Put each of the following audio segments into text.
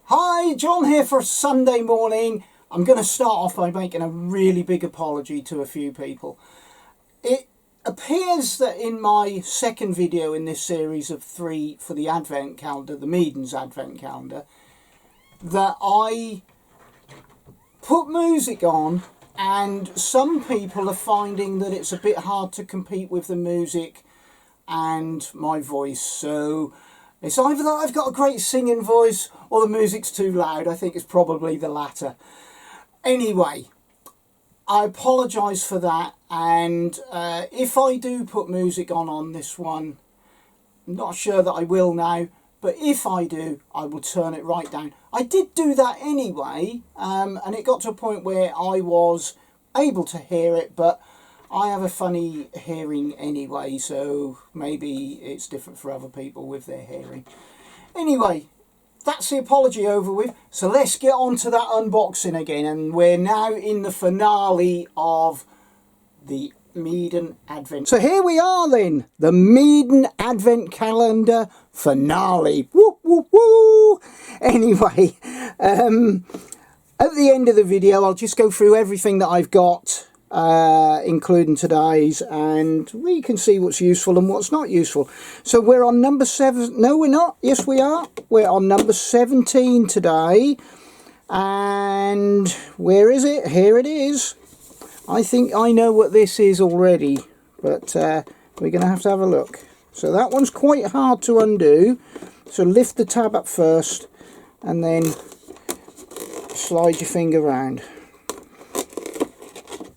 Hi, John here for Sunday morning. I'm going to start off by making a really big apology to a few people. It appears that in my second video in this series of 3 for the Advent calendar, the Meeden's Advent calendar, that I put music on and some people are finding that it's a bit hard to compete with the music and my voice. So it's either that I've got a great singing voice or the music's too loud. I think it's probably the latter. Anyway, I apologise for that, and if I do put music on this one, I'm not sure that I will now, but if I do, I will turn it right down. I did do that anyway, and it got to a point where I was able to hear it, but I have a funny hearing anyway, so maybe it's different for other people with their hearing. Anyway, that's the apology over with. So let's get on to that unboxing again. And we're now in the finale of the Meeden Advent. So here we are then, the Meeden Advent calendar finale. Woo, woo, woo. Anyway, at the end of the video, I'll just go through everything that I've got, including today's, and we can see what's useful and what's not useful. So we're on number 7. No, we're not. Yes, we are. We're on number 17 today. And where is it? Here it is. I think I know what this is already, but we're going to have a look. So that one's quite hard to undo. So lift the tab up first and then slide your finger around.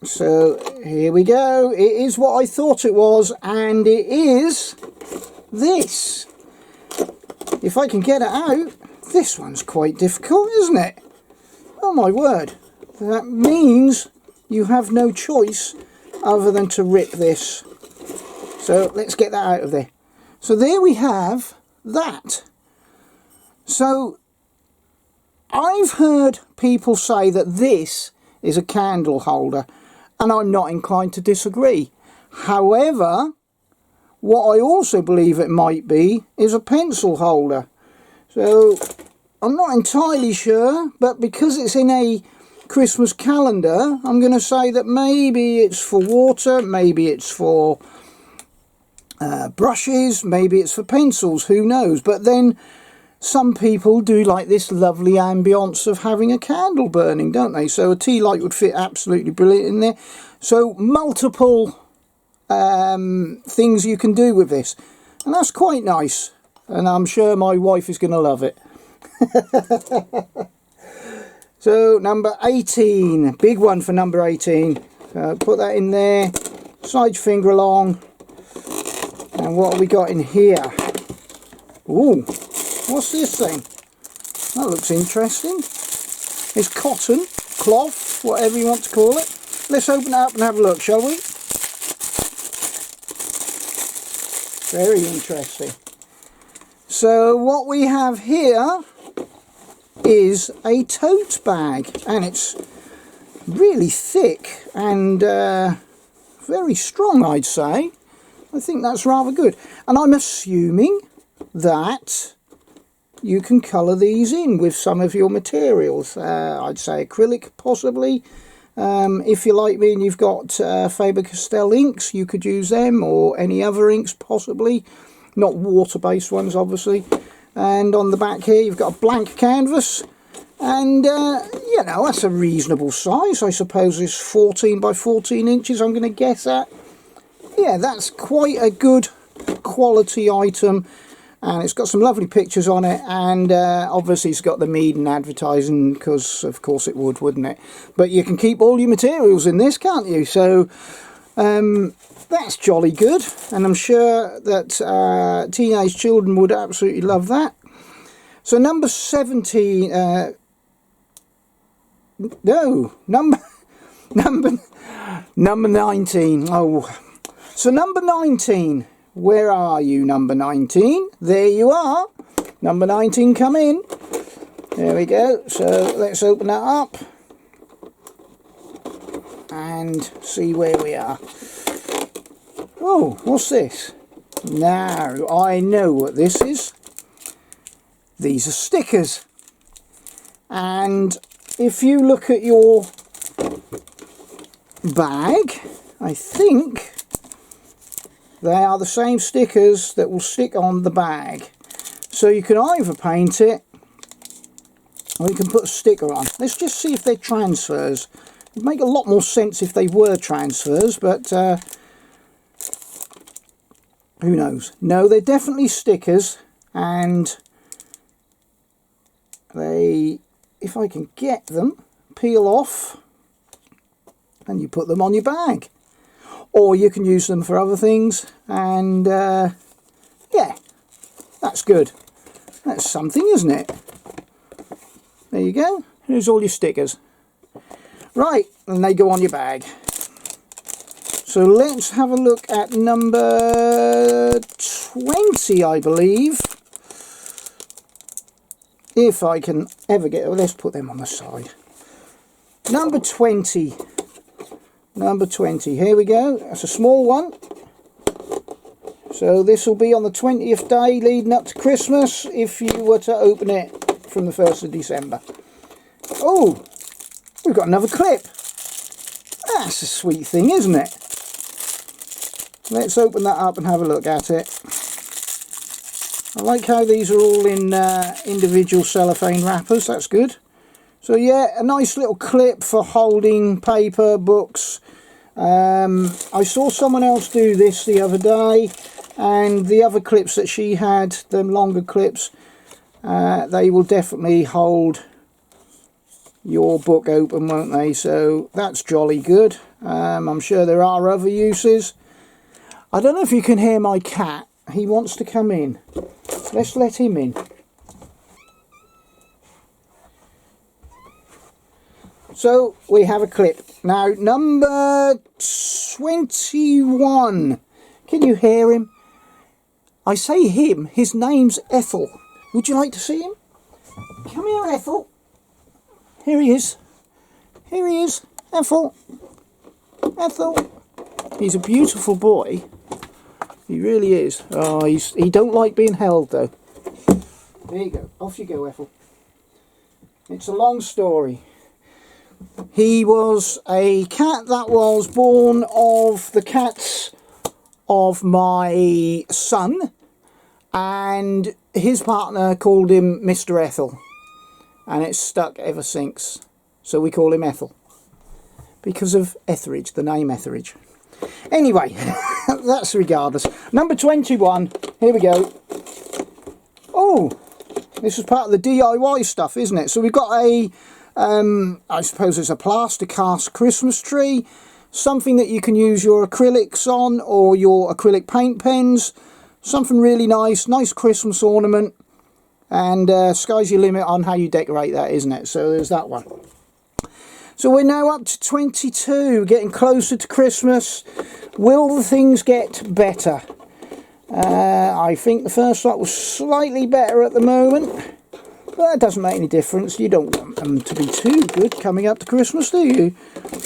So here we go. It is what I thought it was, and it is this. If I can get it out, this one's quite difficult, isn't it? Oh my word. That means you have no choice other than to rip this. So let's get that out of there. So there we have that. So I've heard people say that this is a candle holder, and I'm not inclined to disagree. However, what I also believe it might be is a pencil holder. So I'm not entirely sure, but because it's in a Christmas calendar, I'm going to say that maybe it's for water, maybe it's for brushes, maybe it's for pencils, who knows. But then some people do like this lovely ambience of having a candle burning, don't they? So a tea light would fit absolutely brilliant in there. So multiple things you can do with this, and that's quite nice, and I'm sure my wife is going to love it. So number 18, big one for number 18. Put that in there, slide your finger along, and what have we got in here? Ooh, what's this thing? That looks interesting. It's cotton, cloth, whatever you want to call it. Let's open it up and have a look, shall we? Very interesting. So what we have here is a tote bag, and it's really thick and very strong, I'd say. I think that's rather good. And I'm assuming that you can colour these in with some of your materials. I'd say acrylic possibly. If you're like me and you've got Faber-Castell inks, you could use them, or any other inks possibly. Not water-based ones, obviously. And on the back here you've got a blank canvas. And, you know, that's a reasonable size. I suppose it's 14 by 14 inches, I'm going to guess at. Yeah, that's quite a good quality item. And it's got some lovely pictures on it, and obviously it's got the Meeden advertising, because of course it would, wouldn't it? But you can keep all your materials in this, can't you? So that's jolly good, and I'm sure that teenage children would absolutely love that. So number 17, no, number 19. Oh, so number 19. Where are you, number 19? There you are. Number 19, come in. There we go. So let's open that up and see where we are. Oh, what's this? Now, I know what this is. These are stickers. And if you look at your bag, I think they are the same stickers that will stick on the bag. So you can either paint it or you can put a sticker on. Let's just see if they're transfers. It'd make a lot more sense if they were transfers, but who knows? No, they're definitely stickers, and they, if I can get them, peel off and you put them on your bag. Or you can use them for other things, and yeah, that's good. That's something, isn't it? There you go. Here's all your stickers. Right, and they go on your bag. So let's have a look at number 20, I believe. If I can ever get... Well, let's put them on the side. Number 20. Number 20. Here we go. That's a small one. So this will be on the 20th day leading up to Christmas if you were to open it from the 1st of December. Oh, we've got another clip. That's a sweet thing, isn't it? Let's open that up and have a look at it. I like how these are all in individual cellophane wrappers. That's good. So yeah, a nice little clip for holding paper, books. I saw someone else do this the other day, and the other clips that she had, them longer clips, they will definitely hold your book open, won't they? So that's jolly good. I'm sure there are other uses. I don't know if you can hear my cat. He wants to come in. Let's let him in. So we have a clip. Now number 21. Can you hear him? I say him, his name's Ethel. Would you like to see him? Come here, Ethel. Here he is. Here he is. Ethel. Ethel. He's a beautiful boy. He really is. Oh, he don't like being held though. There you go. Off you go, Ethel. It's a long story. He was a cat that was born of the cats of my son, and his partner called him Mr. Ethel, and it's stuck ever since. So we call him Ethel because of Etheridge, the name Etheridge. Anyway, that's regardless. Number 21, here we go. Oh, this is part of the DIY stuff, isn't it? So we've got a, I suppose it's a plaster cast Christmas tree, something that you can use your acrylics on or your acrylic paint pens, something really nice, nice Christmas ornament, and sky's your limit on how you decorate that, isn't it? So there's that one. So we're now up to 22, getting closer to Christmas. Will the things get better? I think the first lot was slightly better at the moment, but that doesn't make any difference. You don't want them to be too good coming up to Christmas, do you?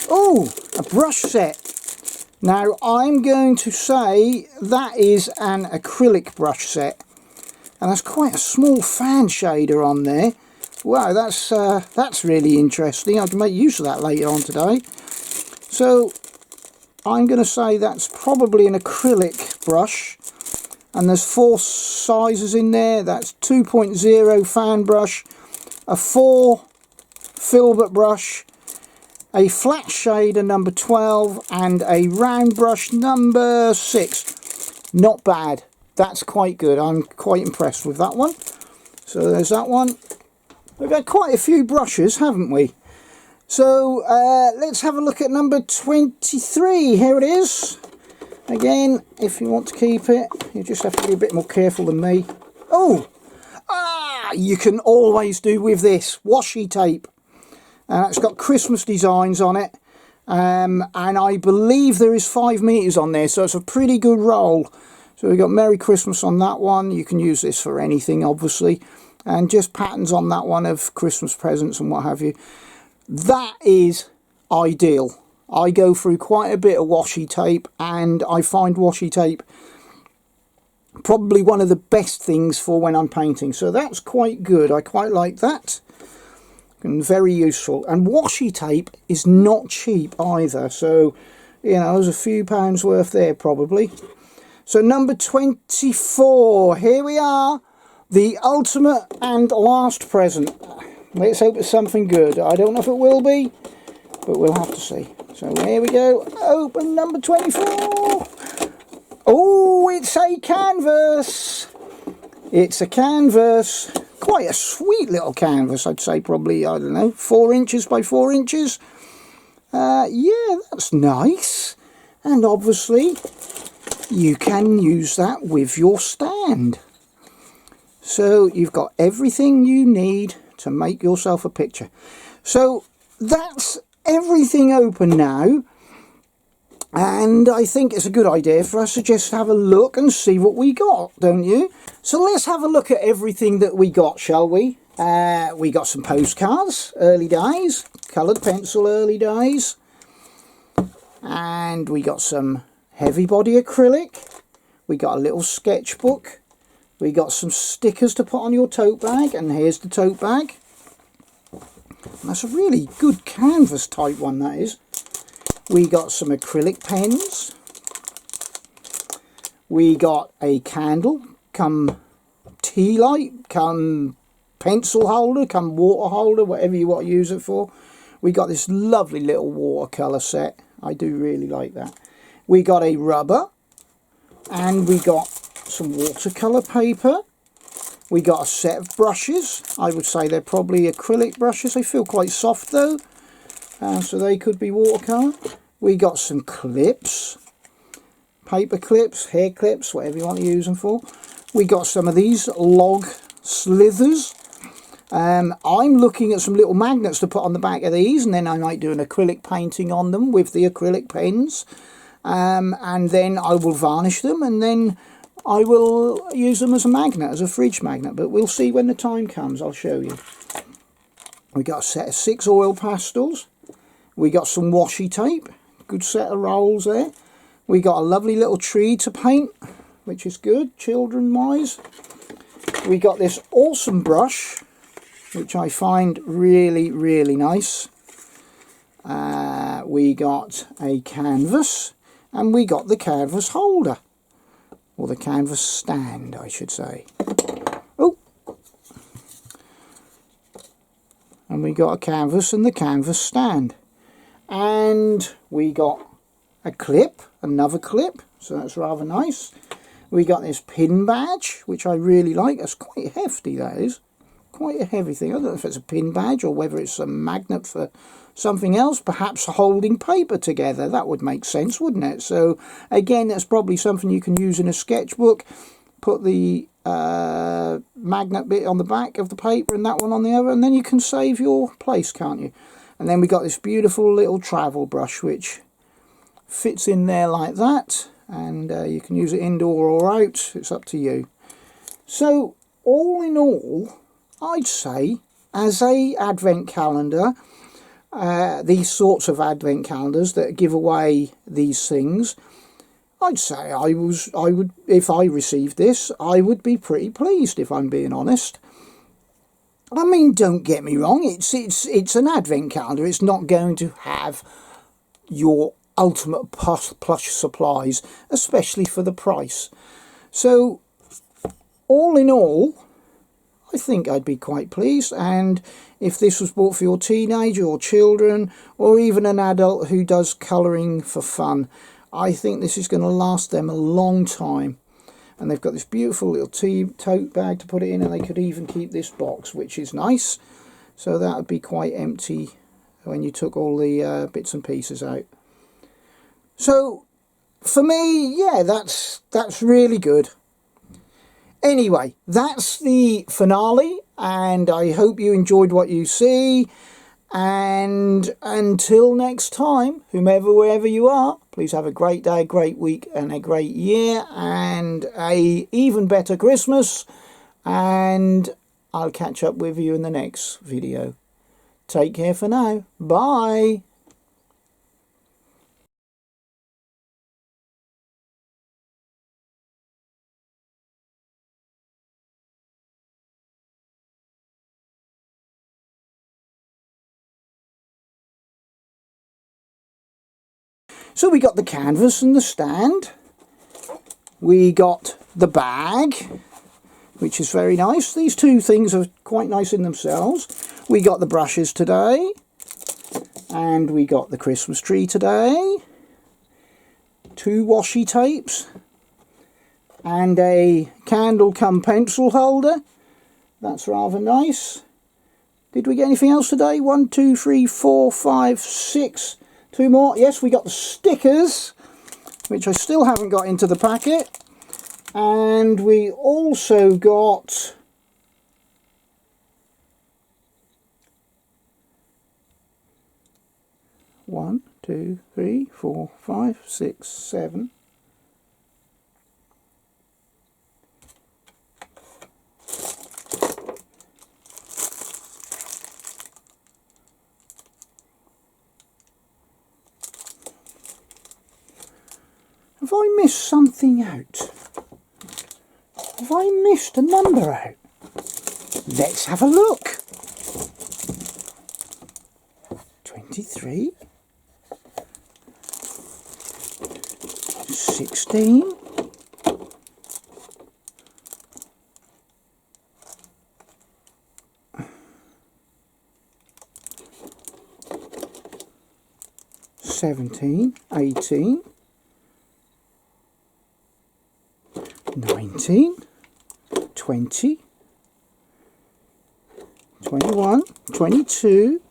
Oh, a brush set. Now I'm going to say that is an acrylic brush set, and that's quite a small fan shader on there. Wow, that's really interesting. I can make use of that later on today. So I'm going to say that's probably an acrylic brush, and there's 4 sizes in there. That's 2.0 fan brush, a 4 filbert brush, a flat shader number 12, and a round brush number 6. Not bad. That's quite good. I'm quite impressed with that one. So there's that one. We've had quite a few brushes, haven't we? So let's have a look at number 23. Here it is. Again, if you want to keep it, you just have to be a bit more careful than me. Oh! You can always do with this washi tape. It's got Christmas designs on it. And I believe there is 5 meters on there, so it's a pretty good roll. So we've got Merry Christmas on that one. You can use this for anything, obviously. And just patterns on that one of Christmas presents and what have you. That is ideal. I go through quite a bit of washi tape, and I find washi tape probably one of the best things for when I'm painting. So that's quite good. I quite like that. and very useful. And washi tape is not cheap either, so you know, there's a few pounds worth there probably. So number 24, here we are, the ultimate and last present. Let's hope it's something good. I don't know if it will be, but we'll have to see. So here we go, open number 24. Oh, it's a canvas. It's a canvas, quite a sweet little canvas, I'd say, probably, I don't know, 4 inches by 4 inches. Yeah, that's nice. And obviously, you can use that with your stand. So you've got everything you need to make yourself a picture. So that's everything open now. And I think it's a good idea for us to just have a look and see what we got, don't you? So let's have a look at everything that we got, shall we? We got some postcards, early days, coloured pencil, early days. And we got some heavy body acrylic. We got a little sketchbook. We got some stickers to put on your tote bag, and here's the tote bag. And that's a really good canvas type one, that is. We got some acrylic pens. We got a candle, come tea light, come pencil holder, come water holder, whatever you want to use it for. We got this lovely little watercolour set. I do really like that. We got a rubber, and we got some watercolour paper. We got a set of brushes. I would say they're probably acrylic brushes. They feel quite soft though. So they could be watercolour. We got some clips, paper clips, hair clips, whatever you want to use them for. We got some of these log slithers. I'm looking at some little magnets to put on the back of these, and then I might do an acrylic painting on them with the acrylic pens. And then I will varnish them, and then I will use them as a magnet, as a fridge magnet. But we'll see when the time comes, I'll show you. We got a set of 6 oil pastels. We got some washi tape, good set of rolls there. We got a lovely little tree to paint, which is good, children-wise. We got this awesome brush, which I find really, really nice. We got a canvas, and we got the canvas holder, or the canvas stand, I should say. Oh! And we got a canvas and the canvas stand. And we got a clip, another clip, so that's rather nice. We got this pin badge, which I really like. That's quite hefty, that is. Quite a heavy thing. I don't know if it's a pin badge or whether it's a magnet for something else, perhaps holding paper together. That would make sense, wouldn't it? So again, that's probably something you can use in a sketchbook. Put the magnet bit on the back of the paper and that one on the other, and then you can save your place, can't you? And then we got this beautiful little travel brush which fits in there like that, and you can use it indoor or out, it's up to you. So all in all, I'd say as a advent calendar, these sorts of advent calendars that give away these things, I'd say I would, if I received this, I would be pretty pleased, if I'm being honest. I mean, don't get me wrong, it's an advent calendar. It's not going to have your ultimate plush supplies, especially for the price. So all in all, I think I'd be quite pleased. And if this was bought for your teenager or children, or even an adult who does colouring for fun, I think this is going to last them a long time. And they've got this beautiful little tote bag to put it in, and they could even keep this box, which is nice. So that would be quite empty when you took all the bits and pieces out. So for me, yeah, that's really good. Anyway, that's the finale, and I hope you enjoyed what you see. And until next time, wherever you are, please have a great day, a great week, and a great year, and a even better Christmas. And I'll catch up with you in the next video. Take care for now. Bye. So we got the canvas and the stand. We got the bag, which is very nice. These two things are quite nice in themselves. We got the brushes today. And we got the Christmas tree today. 2 washi tapes. And a candle cum pencil holder. That's rather nice. Did we get anything else today? 1, 2, 3, 4, 5, 6. 2 more. Yes, we got the stickers, which I still haven't got into the packet. And we also got one, 2, 3, 4, 5, 6, 7. Have I missed something out? Have I missed a number out? Let's have a look. 23. 16. 17, 18, 19, 20, 21, 22,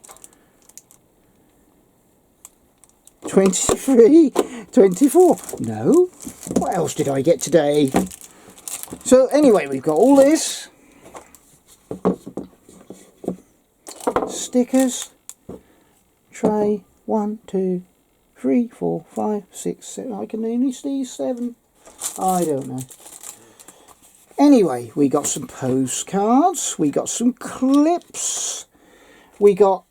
23, 24. No, what else did I get today? So anyway, we've got all this. Stickers, tray, 1, 2, 3, 4, 5, 6, 7. I can only see 7. I don't know. Anyway, we got some postcards. We got some clips. We got